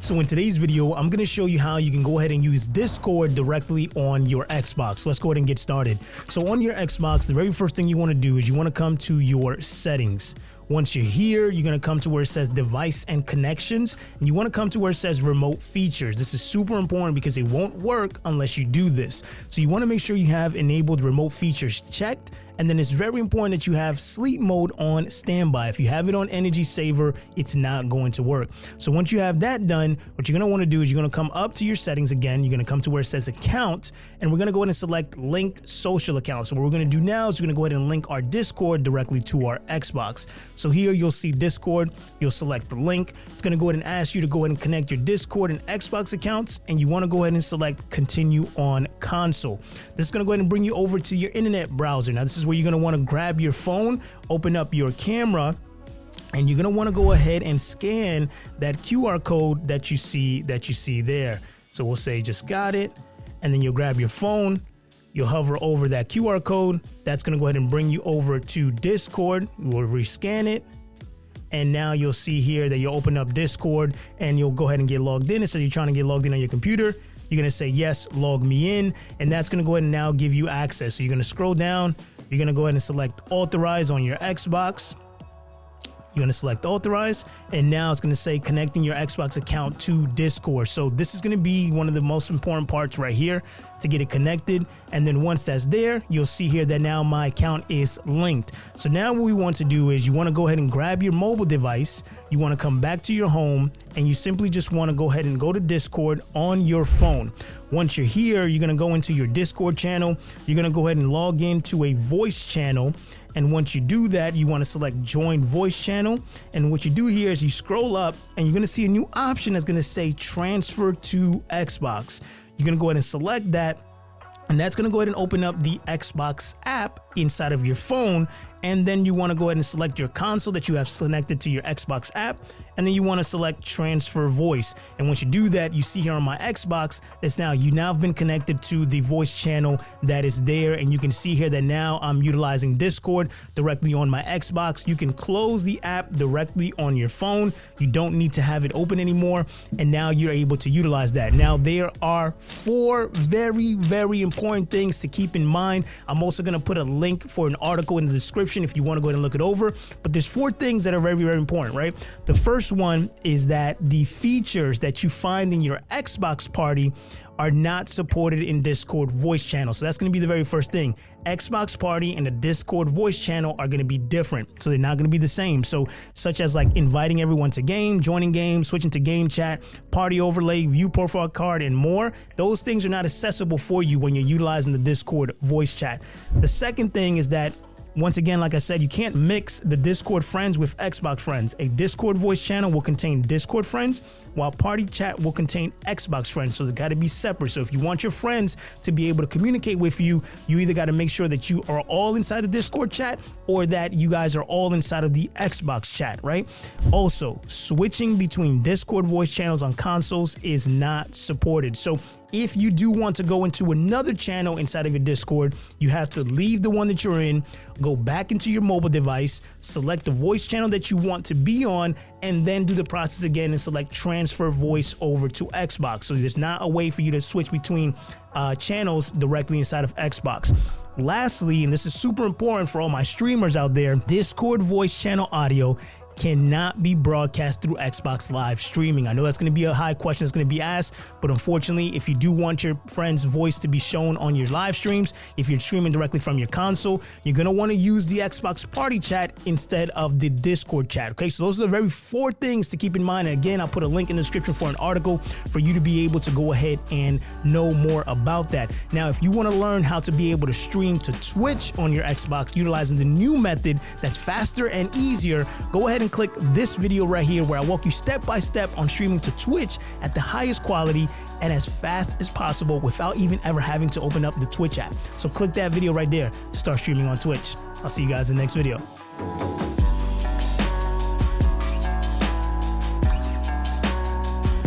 So in today's video, I'm going to show you how you can go ahead and use Discord directly on your Xbox. So let's go ahead and get started. So on your Xbox, the very first thing you want to do is you want to come to your settings. Once you're here, you're going to come to where it says device and connections, and you want to come to where it says remote features. This is super important because it won't work unless you do this. So you want to make sure you have enabled remote features checked, and then it's very important that you have sleep mode on standby. If you have it on energy saver, it's not going to work. So once you have that done, what you're going to want to do is you're going to come up to your settings again. You're going to come to where it says account, and we're going to go ahead and select linked social accounts. So what we're going to do now is we're going to go ahead and link our Discord directly to our Xbox. So here you'll see Discord, you'll select the link. It's going to go ahead and ask you to go ahead and connect your Discord and Xbox accounts, and you want to go ahead and select continue on console. This is going to go ahead and bring you over to your internet browser. Now this is where you're going to want to grab your phone, open up your camera, and you're going to want to go ahead and scan that QR code that you see there. So we'll say just got it, and then you'll grab your phone. You'll hover over that QR code. That's going to go ahead and bring you over to Discord. We'll rescan it. And now you'll see here that you'll open up Discord and you'll go ahead and get logged in. It says you're trying to get logged in on your computer. You're going to say, yes, log me in. And that's going to go ahead and now give you access. So you're going to scroll down. You're going to go ahead and select authorize on your Xbox. You're going to select authorize, and now it's going to say connecting your Xbox account to Discord. So this is going to be one of the most important parts right here to get it connected. And then once that's there, you'll see here that now my account is linked. So now what we want to do is you want to go ahead and grab your mobile device. You want to come back to your home, and you simply just want to go ahead and go to Discord on your phone. Once you're here, you're going to go into your Discord channel. You're going to go ahead and log into a voice channel. And once you do that, you want to select join voice channel. And what you do here is you scroll up and you're going to see a new option that's going to say transfer to Xbox. You're going to go ahead and select that. And that's going to go ahead and open up the Xbox app inside of your phone. And then you want to go ahead and select your console that you have connected to your Xbox app. And then you want to select transfer voice. And once you do that, you see here on my Xbox, you now have been connected to the voice channel that is there. And you can see here that now I'm utilizing Discord directly on my Xbox. You can close the app directly on your phone. You don't need to have it open anymore. And now you're able to utilize that. Now there are 4 very, very important things to keep in mind. I'm also going to put a link for an article in the description if you want to go ahead and look it over. But there's 4 things that are very, very important, right? The first one is that the features that you find in your Xbox party are not supported in Discord voice channel. So that's going to be the very first thing. Xbox party and the Discord voice channel are going to be different. So they're not going to be the same. So such as like inviting everyone to game, joining game, switching to game chat, party overlay, view profile card, and more. Those things are not accessible for you when you're utilizing the Discord voice chat. The second thing is that, once again, like I said, you can't mix the Discord friends with Xbox friends. A Discord voice channel will contain Discord friends, while party chat will contain Xbox friends. So it's got to be separate. So if you want your friends to be able to communicate with you, you either got to make sure that you are all inside the Discord chat or that you guys are all inside of the Xbox chat, right? Also, switching between Discord voice channels on consoles is not supported. So if you do want to go into another channel inside of your Discord, you have to leave the one that you're in, go back into your mobile device, select the voice channel that you want to be on, and then do the process again and select transfer voice over to Xbox. So there's not a way for you to switch between channels directly inside of Xbox. Lastly, and this is super important for all my streamers out there, Discord voice channel audio cannot be broadcast through Xbox Live streaming. I know that's going to be a high question that's going to be asked, but unfortunately, if you do want your friend's voice to be shown on your live streams, if you're streaming directly from your console, you're going to want to use the Xbox party chat instead of the Discord chat. Okay, so those are the very 4 things to keep in mind. And again, I'll put a link in the description for an article for you to be able to go ahead and know more about that. Now, if you want to learn how to be able to stream to Twitch on your Xbox utilizing the new method that's faster and easier, go ahead and click this video right here where I walk you step by step on streaming to Twitch at the highest quality and as fast as possible without even ever having to open up the Twitch app. So click that video right there to start streaming on Twitch. I'll see you guys in the next video.